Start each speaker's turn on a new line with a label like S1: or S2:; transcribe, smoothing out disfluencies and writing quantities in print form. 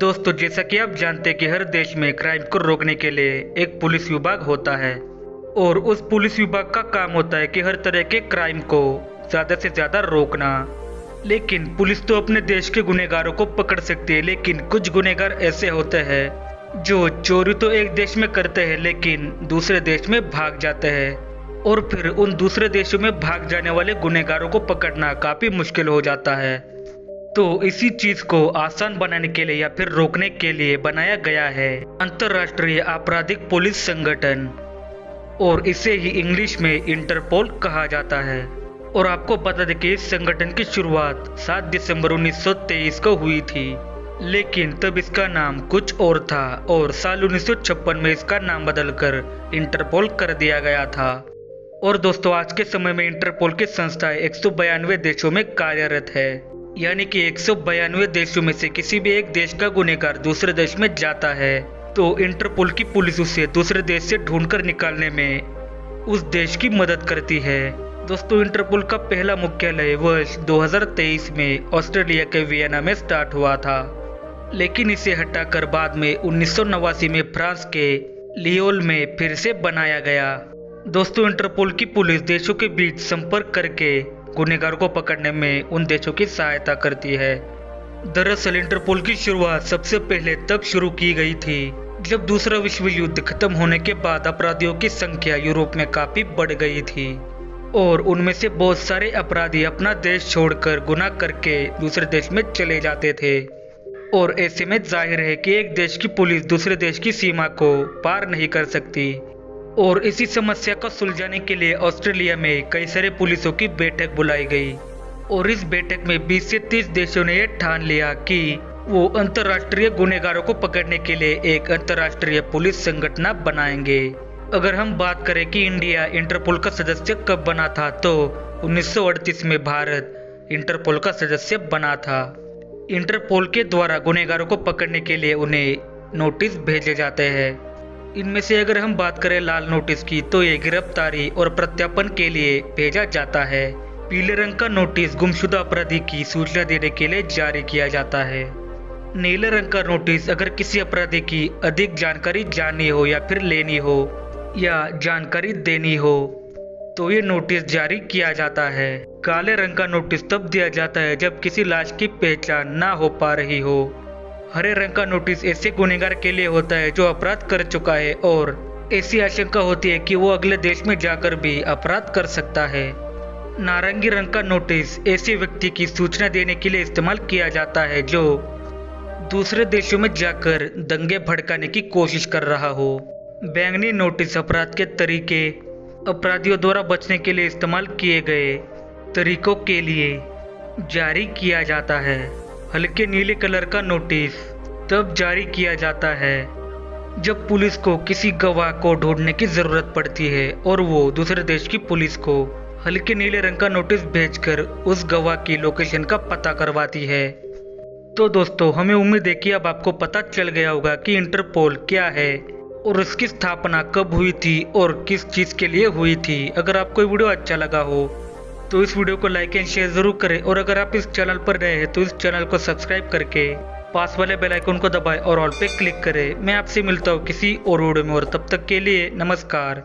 S1: दोस्तों, जैसा कि आप जानते हैं कि हर देश में क्राइम को रोकने के लिए एक पुलिस विभाग होता है और उस पुलिस विभाग का काम होता है कि हर तरह के क्राइम को ज़्यादा से ज़्यादा रोकना। लेकिन पुलिस तो अपने देश के गुनहगारों को पकड़ सकती है, लेकिन कुछ गुनहगार ऐसे होते हैं जो चोरी तो एक देश में करते हैं लेकिन दूसरे देश में भाग जाते हैं और फिर उन दूसरे देशों में भाग जाने वाले गुनहगारों को पकड़ना काफ़ी मुश्किल हो जाता है। तो इसी चीज को आसान बनाने के लिए या फिर रोकने के लिए बनाया गया है अंतर्राष्ट्रीय आपराधिक पुलिस संगठन, और इसे ही इंग्लिश में इंटरपोल कहा जाता है। और आपको बता दें कि इस संगठन की शुरुआत 7 दिसंबर 1923 को हुई थी, लेकिन तब इसका नाम कुछ और था और साल 1956 में इसका नाम बदलकर इंटरपोल कर दिया गया था। और दोस्तों, आज के समय में इंटरपोल की संस्थाएं 192 देशों में कार्यरत है, यानी कि 192 देशों में से किसी भी एक देश का गुनहगार दूसरे देश में जाता है तो इंटरपोल की पुलिस उसे दूसरे देश से ढूंढकर निकालने में उस देश की मदद करती है। दोस्तों, इंटरपोल का पहला मुख्यालय वर्ष 2023 में ऑस्ट्रेलिया के वियना में स्टार्ट हुआ था, लेकिन इसे हटाकर बाद में 1989 में फ्रांस के लियोल में फिर से बनाया गया। दोस्तों, इंटरपोल की पुलिस देशों के बीच संपर्क करके गुनहगारों को पकड़ने में उन देशों की सहायता करती है। दरअसल इंटरपोल की शुरुआत सबसे पहले तब शुरू की गई थी जब दूसरा विश्व युद्ध खत्म होने के बाद अपराधियों की संख्या यूरोप में काफी बढ़ गई थी और उनमें से बहुत सारे अपराधी अपना देश छोड़कर गुनाह करके दूसरे देश में चले जाते थे। और ऐसे में जाहिर है कि एक देश की पुलिस दूसरे देश की सीमा को पार नहीं कर सकती, और इसी समस्या को सुलझाने के लिए ऑस्ट्रेलिया में कई सारे पुलिसों की बैठक बुलाई गई और इस बैठक में 20 से 30 देशों ने यह ठान लिया कि वो अंतर्राष्ट्रीय गुनहगारों को पकड़ने के लिए एक अंतर्राष्ट्रीय पुलिस संगठन बनाएंगे। अगर हम बात करें कि इंडिया इंटरपोल का सदस्य कब बना था, तो 1938 में भारत इंटरपोल का सदस्य बना था। इंटरपोल के द्वारा गुनहगारों को पकड़ने के लिए उन्हें नोटिस भेजे जाते हैं। इनमें से अगर हम बात करें लाल नोटिस की, तो ये गिरफ्तारी और प्रत्यार्पण के लिए भेजा जाता है। पीले रंग का नोटिस गुमशुदा अपराधी की सूचना देने के लिए जारी किया जाता है। नीले रंग का नोटिस अगर किसी अपराधी की अधिक जानकारी जाननी हो या फिर लेनी हो या जानकारी देनी हो तो ये नोटिस जारी किया जाता है। काले रंग का नोटिस तब दिया जाता है जब किसी लाश की पहचान ना हो पा रही हो। हरे रंग का नोटिस ऐसे गुनहगार के लिए होता है जो अपराध कर चुका है और ऐसी आशंका होती है कि वो अगले देश में जाकर भी अपराध कर सकता है। नारंगी रंग का नोटिस ऐसे व्यक्ति की सूचना देने के लिए इस्तेमाल किया जाता है जो दूसरे देशों में जाकर दंगे भड़काने की कोशिश कर रहा हो। बैंगनी नोटिस अपराध के तरीके, अपराधियों द्वारा बचने के लिए इस्तेमाल किए गए तरीकों के लिए जारी किया जाता है। हल्के नीले कलर का नोटिस तब जारी किया जाता है जब पुलिस को किसी गवाह को ढूंढने की जरूरत पड़ती है और वो दूसरे देश की पुलिस को हल्के नीले रंग का नोटिस भेजकर उस गवाह की लोकेशन का पता करवाती है। तो दोस्तों, हमें उम्मीद है कि अब आपको पता चल गया होगा कि इंटरपोल क्या है और इसकी स्थापना कब हुई थी और किस चीज़ के लिए हुई थी। अगर आपको ये वीडियो अच्छा लगा हो तो इस वीडियो को लाइक एंड शेयर जरूर करें, और अगर आप इस चैनल पर नए हैं तो इस चैनल को सब्सक्राइब करके पास वाले बेल आइकन को दबाएं और ऑल पे क्लिक करें। मैं आपसे मिलता हूँ किसी और वीडियो में, और तब तक के लिए नमस्कार।